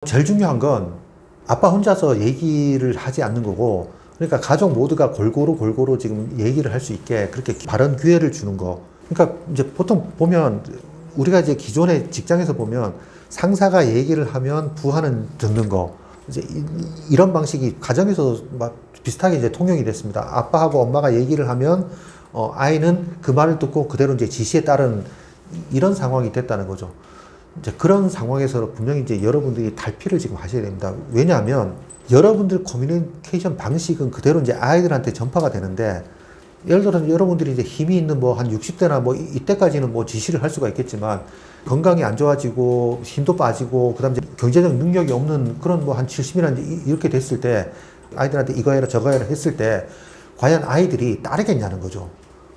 제일 중요한 건 아빠 혼자서 얘기를 하지 않는 거고, 그러니까 가족 모두가 골고루 지금 얘기를 할 수 있게 그렇게 발언 기회를 주는 거. 그러니까 이제 보통 보면 우리가 이제 기존의 직장에서 보면 상사가 얘기를 하면 부하는 듣는 거. 이제 이런 방식이 가정에서 막 비슷하게 이제 통용이 됐습니다. 아빠하고 엄마가 얘기를 하면 아이는 그 말을 듣고 그대로 이제 지시에 따른 이런 상황이 됐다는 거죠. 이제 그런 상황에서 분명히 이제 여러분들이 탈피를 지금 하셔야 됩니다. 왜냐하면 여러분들 커뮤니케이션 방식은 그대로 이제 아이들한테 전파가 되는데, 예를 들어서 여러분들이 이제 힘이 있는 뭐 한 60대나 뭐 이때까지는 뭐 지시를 할 수가 있겠지만, 건강이 안 좋아지고 힘도 빠지고 그다음에 이제 경제적 능력이 없는 그런 뭐 한 70이나 이렇게 됐을 때 아이들한테 이거 해라 저거 해라 했을 때 과연 아이들이 따르겠냐는 거죠.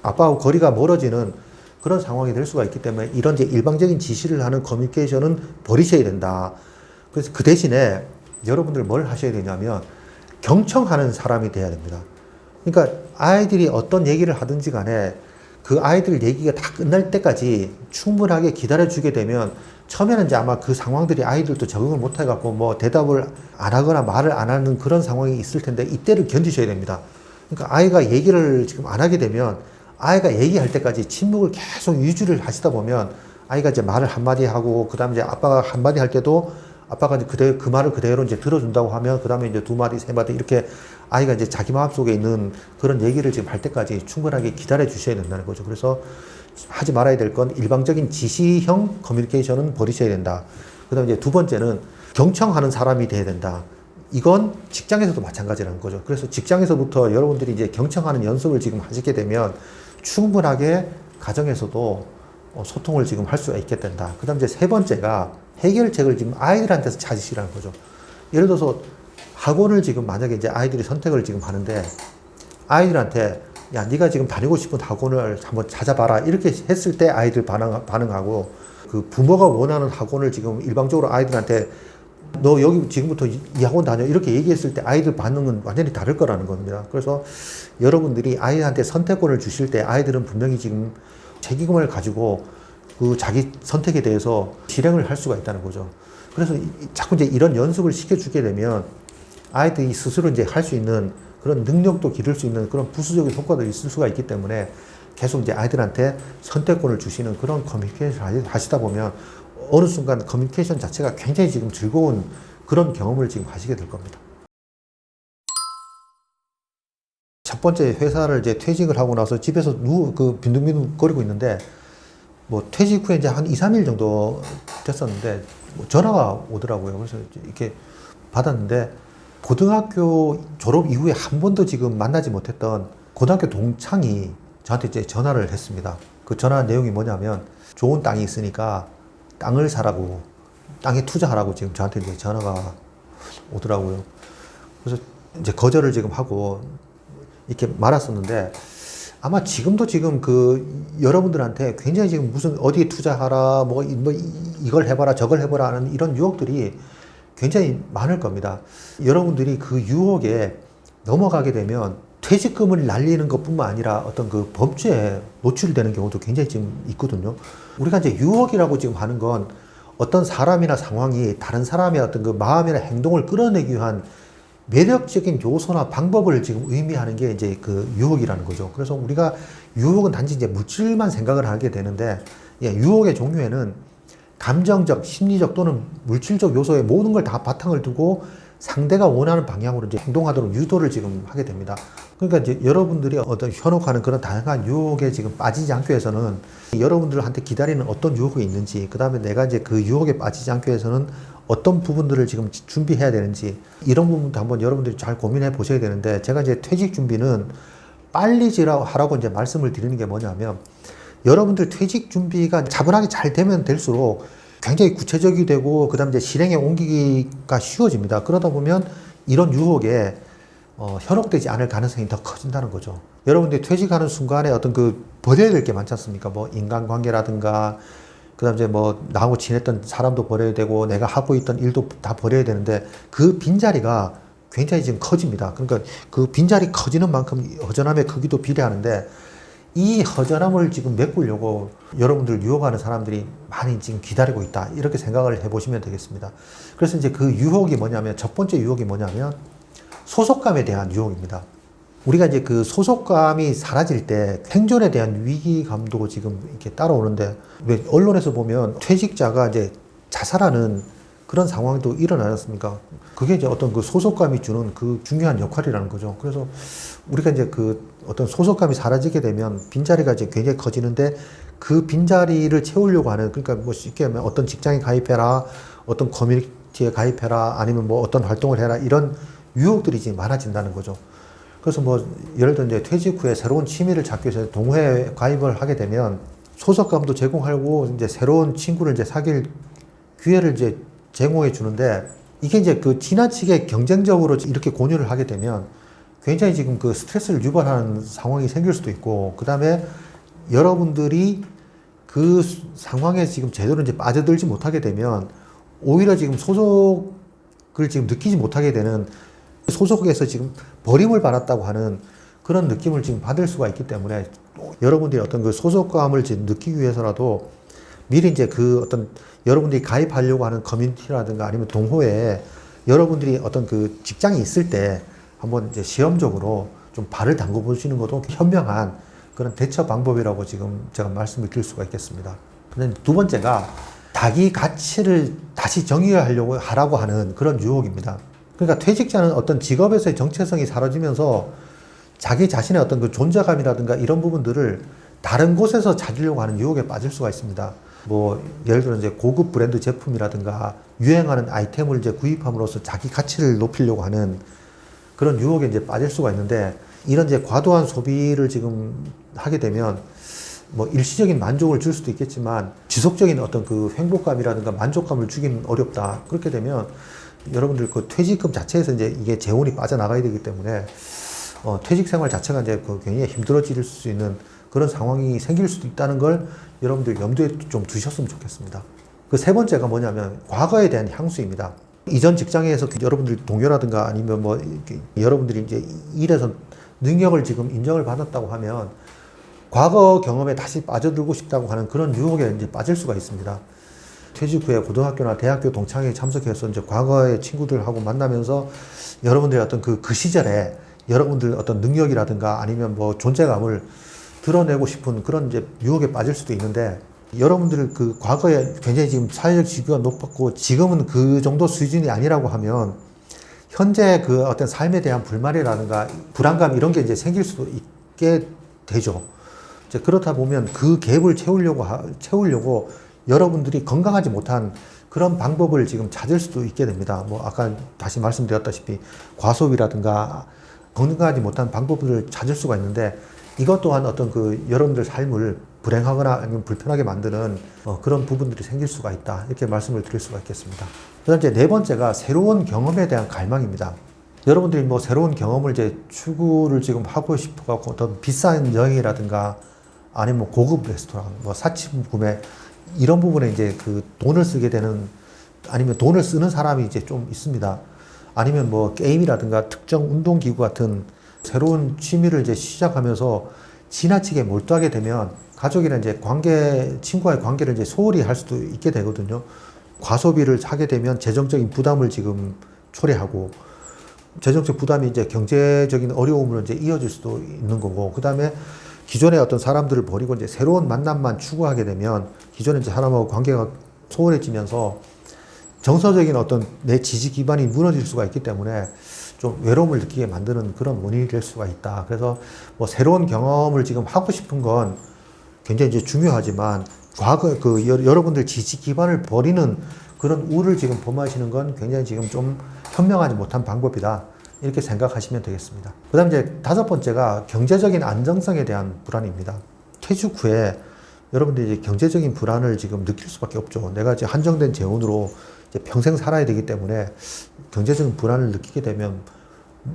아빠하고 거리가 멀어지는 그런 상황이 될 수가 있기 때문에 이런 이제 일방적인 지시를 하는 커뮤니케이션은 버리셔야 된다. 그래서 그 대신에 여러분들 뭘 하셔야 되냐면 경청하는 사람이 돼야 됩니다. 그러니까 아이들이 어떤 얘기를 하든지 간에 그 아이들 얘기가 다 끝날 때까지 충분하게 기다려주게 되면, 처음에는 이제 아마 그 상황들이 아이들도 적응을 못 해갖고 뭐 대답을 안 하거나 말을 안 하는 그런 상황이 있을 텐데, 이때를 견디셔야 됩니다. 그러니까 아이가 얘기를 지금 안 하게 되면 아이가 얘기할 때까지 침묵을 계속 유지를 하시다 보면 아이가 이제 말을 한마디 하고, 그 다음에 이제 아빠가 한마디 할 때도 아빠가 이제 그 말을 그대로 이제 들어준다고 하면, 그 다음에 이제 두 마디, 세 마디 이렇게 아이가 이제 자기 마음속에 있는 그런 얘기를 지금 할 때까지 충분하게 기다려 주셔야 된다는 거죠. 그래서 하지 말아야 될 건 일방적인 지시형 커뮤니케이션은 버리셔야 된다. 그 다음에 이제 두 번째는 경청하는 사람이 돼야 된다. 이건 직장에서도 마찬가지라는 거죠. 그래서 직장에서부터 여러분들이 이제 경청하는 연습을 지금 하시게 되면 충분하게 가정에서도 소통을 지금 할 수가 있게 된다. 그 다음 이제 세 번째가 해결책을 지금 아이들한테서 찾으시라는 거죠. 예를 들어서 학원을 지금 만약에 이제 아이들이 선택을 지금 하는데, 아이들한테 야, 네가 지금 다니고 싶은 학원을 한번 찾아봐라 이렇게 했을 때 아이들 반응하고, 그 부모가 원하는 학원을 지금 일방적으로 아이들한테 너 여기 지금부터 이 학원 다녀 이렇게 얘기했을 때 아이들 반응은 완전히 다를 거라는 겁니다. 그래서 여러분들이 아이한테 선택권을 주실 때 아이들은 분명히 지금 책임을 가지고 그 자기 선택에 대해서 실행을 할 수가 있다는 거죠. 그래서 자꾸 이제 이런 연습을 시켜주게 되면 아이들이 스스로 이제 할 수 있는 그런 능력도 기를 수 있는 그런 부수적인 효과도 있을 수가 있기 때문에 계속 이제 아이들한테 선택권을 주시는 그런 커뮤니케이션을 하시다 보면 어느 순간 커뮤니케이션 자체가 굉장히 지금 즐거운 그런 경험을 지금 하시게 될 겁니다. 첫 번째 회사를 이제 퇴직을 하고 나서 집에서 빈둥빈둥 거리고 있는데, 뭐 퇴직 후에 이제 한 2, 3일 정도 됐었는데 뭐 전화가 오더라고요. 그래서 이렇게 받았는데, 고등학교 졸업 이후에 한 번도 지금 만나지 못했던 고등학교 동창이 저한테 이제 전화를 했습니다. 그 전화 내용이 뭐냐면 좋은 땅이 있으니까 땅을 사라고, 땅에 투자하라고 지금 저한테 이제 전화가 오더라고요. 그래서 이제 거절을 지금 하고 이렇게 말았었는데, 아마 지금도 지금 여러분들한테 굉장히 지금 무슨 어디에 투자하라, 뭐 이걸 해봐라, 저걸 해봐라 하는 이런 유혹들이 굉장히 많을 겁니다. 여러분들이 그 유혹에 넘어가게 되면 퇴직금을 날리는 것 뿐만 아니라 어떤 그 범죄에 노출되는 경우도 굉장히 지금 있거든요. 우리가 이제 유혹이라고 지금 하는 건 어떤 사람이나 상황이 다른 사람의 어떤 그 마음이나 행동을 끌어내기 위한 매력적인 요소나 방법을 지금 의미하는 게 이제 그 유혹이라는 거죠. 그래서 우리가 유혹은 단지 이제 물질만 생각을 하게 되는데, 유혹의 종류에는 감정적, 심리적 또는 물질적 요소의 모든 걸 다 바탕을 두고 상대가 원하는 방향으로 이제 행동하도록 유도를 지금 하게 됩니다. 그러니까 이제 여러분들이 어떤 현혹하는 그런 다양한 유혹에 지금 빠지지 않기 위해서는 여러분들한테 기다리는 어떤 유혹이 있는지, 그 다음에 내가 이제 그 유혹에 빠지지 않기 위해서는 어떤 부분들을 지금 준비해야 되는지, 이런 부분도 한번 여러분들이 잘 고민해 보셔야 되는데, 제가 이제 퇴직 준비는 빨리 하라고 이제 말씀을 드리는 게 뭐냐면, 여러분들 퇴직 준비가 차분하게 잘 되면 될수록 굉장히 구체적이 되고, 그 다음에 이제 실행에 옮기기가 쉬워집니다. 그러다 보면 이런 유혹에 현혹되지 않을 가능성이 더 커진다는 거죠. 여러분들이 퇴직하는 순간에 어떤 버려야 될 게 많지 않습니까? 뭐 인간관계라든가, 그 다음에 이제 뭐 나하고 지냈던 사람도 버려야 되고, 내가 하고 있던 일도 다 버려야 되는데, 그 빈자리가 굉장히 지금 커집니다. 그러니까 그 빈자리 커지는 만큼 허전함의 크기도 비례하는데, 이 허전함을 지금 메꾸려고 여러분들 유혹하는 사람들이 많이 지금 기다리고 있다. 이렇게 생각을 해보시면 되겠습니다. 그래서 이제 그 유혹이 뭐냐면, 첫 번째 유혹이 뭐냐면, 소속감에 대한 유혹입니다. 우리가 이제 그 소속감이 사라질 때 생존에 대한 위기감도 지금 이렇게 따라오는데, 왜 언론에서 보면 퇴직자가 이제 자살하는 그런 상황도 일어나지 않습니까? 그게 이제 어떤 그 소속감이 주는 그 중요한 역할이라는 거죠. 그래서 우리가 이제 그 어떤 소속감이 사라지게 되면 빈자리가 이제 굉장히 커지는데, 그 빈자리를 채우려고 하는, 그러니까 뭐 쉽게 하면 어떤 직장에 가입해라, 어떤 커뮤니티에 가입해라, 아니면 뭐 어떤 활동을 해라, 이런 유혹들이 지금 많아진다는 거죠. 그래서 뭐 예를 들어 이제 퇴직 후에 새로운 취미를 찾기 위해서 동호회에 가입을 하게 되면 소속감도 제공하고 이제 새로운 친구를 이제 사귈 기회를 이제 제공해 주는데, 이게 이제 그 지나치게 경쟁적으로 이렇게 권유를 하게 되면 굉장히 지금 그 스트레스를 유발하는 상황이 생길 수도 있고, 그 다음에 여러분들이 그 상황에 지금 제대로 이제 빠져들지 못하게 되면 오히려 지금 소속을 지금 느끼지 못하게 되는, 소속에서 지금 버림을 받았다고 하는 그런 느낌을 지금 받을 수가 있기 때문에, 여러분들이 어떤 그 소속감을 지금 느끼기 위해서라도 미리 이제 그 어떤 여러분들이 가입하려고 하는 커뮤니티라든가 아니면 동호회에 여러분들이 어떤 그 직장이 있을 때 한번 이제 시험적으로 좀 발을 담궈 보시는 것도 현명한 그런 대처 방법이라고 지금 제가 말씀을 드릴 수가 있겠습니다. 근데 두 번째가 자기 가치를 다시 정의하려고 하라고 하는 그런 유혹입니다. 그러니까 퇴직자는 어떤 직업에서의 정체성이 사라지면서 자기 자신의 어떤 그 존재감이라든가 이런 부분들을 다른 곳에서 찾으려고 하는 유혹에 빠질 수가 있습니다. 뭐 예를 들어 이제 고급 브랜드 제품이라든가 유행하는 아이템을 이제 구입함으로써 자기 가치를 높이려고 하는 그런 유혹에 이제 빠질 수가 있는데, 이런 이제 과도한 소비를 지금 하게 되면 뭐 일시적인 만족을 줄 수도 있겠지만 지속적인 어떤 그 행복감이라든가 만족감을 주기는 어렵다. 그렇게 되면 여러분들 그 퇴직금 자체에서 이제 이게 재원이 빠져나가야 되기 때문에 퇴직 생활 자체가 이제 그 굉장히 힘들어질 수 있는 그런 상황이 생길 수도 있다는 걸 여러분들 염두에 좀 두셨으면 좋겠습니다. 그 세 번째가 뭐냐면 과거에 대한 향수입니다. 이전 직장에서 여러분들 동료라든가 아니면 뭐 여러분들이 이제 일에서 능력을 지금 인정을 받았다고 하면 과거 경험에 다시 빠져들고 싶다고 하는 그런 유혹에 이제 빠질 수가 있습니다. 퇴직 후에 고등학교나 대학교 동창회에 참석해서 이제 과거의 친구들하고 만나면서 여러분들의 어떤 그 시절에 여러분들 어떤 능력이라든가 아니면 뭐 존재감을 드러내고 싶은 그런 이제 유혹에 빠질 수도 있는데, 여러분들 그 과거에 굉장히 지금 사회적 지위가 높았고 지금은 그 정도 수준이 아니라고 하면 현재 그 어떤 삶에 대한 불만이라든가 불안감 이런 게 이제 생길 수도 있게 되죠. 이제 그렇다 보면 그 갭을 채우려고 여러분들이 건강하지 못한 그런 방법을 지금 찾을 수도 있게 됩니다. 뭐 아까 다시 말씀드렸다시피 과소비라든가 건강하지 못한 방법을 찾을 수가 있는데, 이것 또한 어떤 그 여러분들 삶을 불행하거나 아니면 불편하게 만드는 그런 부분들이 생길 수가 있다. 이렇게 말씀을 드릴 수가 있겠습니다. 그 다음 이제 네 번째가 새로운 경험에 대한 갈망입니다. 여러분들이 뭐 새로운 경험을 이제 추구를 지금 하고 싶어갖고 어떤 비싼 여행이라든가 아니면 뭐 고급 레스토랑, 뭐 사치 구매 이런 부분에 이제 그 돈을 쓰게 되는, 아니면 돈을 쓰는 사람이 이제 좀 있습니다. 아니면 뭐 게임이라든가 특정 운동기구 같은 새로운 취미를 이제 시작하면서 지나치게 몰두하게 되면 가족이나 이제 친구와의 관계를 이제 소홀히 할 수도 있게 되거든요. 과소비를 하게 되면 재정적인 부담을 지금 초래하고, 재정적 부담이 이제 경제적인 어려움으로 이제 이어질 수도 있는 거고, 그 다음에 기존의 어떤 사람들을 버리고 이제 새로운 만남만 추구하게 되면 기존에 이제 사람하고 관계가 소홀해지면서 정서적인 어떤 내 지지 기반이 무너질 수가 있기 때문에 좀 외로움을 느끼게 만드는 그런 원인이 될 수가 있다. 그래서 뭐 새로운 경험을 지금 하고 싶은 건 굉장히 이제 중요하지만 과거 여러분들 지지 기반을 버리는 그런 우를 지금 범하시는 건 굉장히 지금 좀 현명하지 못한 방법이다. 이렇게 생각하시면 되겠습니다. 그 다음 이제 다섯 번째가 경제적인 안정성에 대한 불안입니다. 퇴직 후에 여러분들이 이제 경제적인 불안을 지금 느낄 수밖에 없죠. 내가 이제 한정된 재원으로 이제 평생 살아야 되기 때문에 경제적인 불안을 느끼게 되면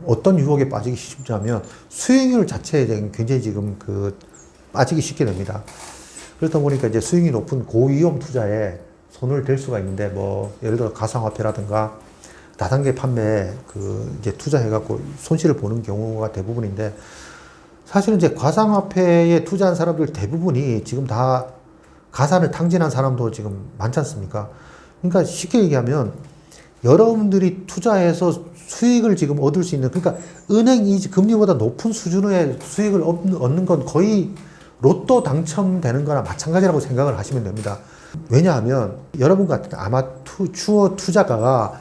어떤 유혹에 빠지기 쉽냐면 수익률 자체에 굉장히 지금 빠지기 쉽게 됩니다. 그렇다 보니까 이제 수익이 높은 고위험 투자에 손을 댈 수가 있는데, 뭐 예를 들어 가상화폐라든가 다단계 판매에 이제 투자해갖고 손실을 보는 경우가 대부분인데, 사실은 이제 가상화폐에 투자한 사람들 대부분이 지금 다 가산을 탕진한 사람도 지금 많지 않습니까? 그러니까 쉽게 얘기하면 여러분들이 투자해서 수익을 지금 얻을 수 있는, 그러니까 은행이 금리보다 높은 수준의 수익을 얻는 건 거의 로또 당첨되는 거나 마찬가지라고 생각을 하시면 됩니다. 왜냐하면 여러분 같은 아마추어 투자가가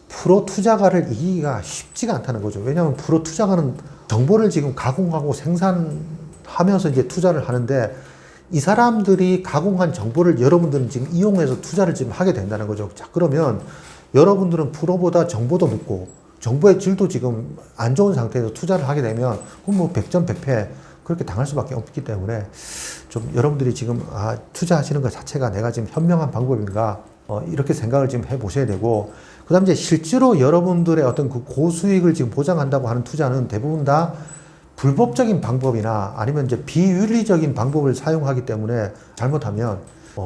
프로 투자가를 이기기가 쉽지가 않다는 거죠. 왜냐하면 프로 투자가는 정보를 지금 가공하고 생산하면서 이제 투자를 하는데, 이 사람들이 가공한 정보를 여러분들은 지금 이용해서 투자를 지금 하게 된다는 거죠. 자, 그러면 여러분들은 프로보다 정보도 묻고 정보의 질도 지금 안 좋은 상태에서 투자를 하게 되면 그럼 뭐 100점 100패 그렇게 당할 수밖에 없기 때문에, 좀 여러분들이 지금 투자하시는 것 자체가 내가 지금 현명한 방법인가 이렇게 생각을 지금 해보셔야 되고, 그 다음 이제 실제로 여러분들의 어떤 그 고수익을 지금 보장한다고 하는 투자는 대부분 다 불법적인 방법이나 아니면 이제 비윤리적인 방법을 사용하기 때문에 잘못하면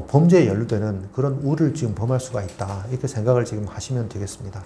범죄에 연루되는 그런 우를 지금 범할 수가 있다, 이렇게 생각을 지금 하시면 되겠습니다.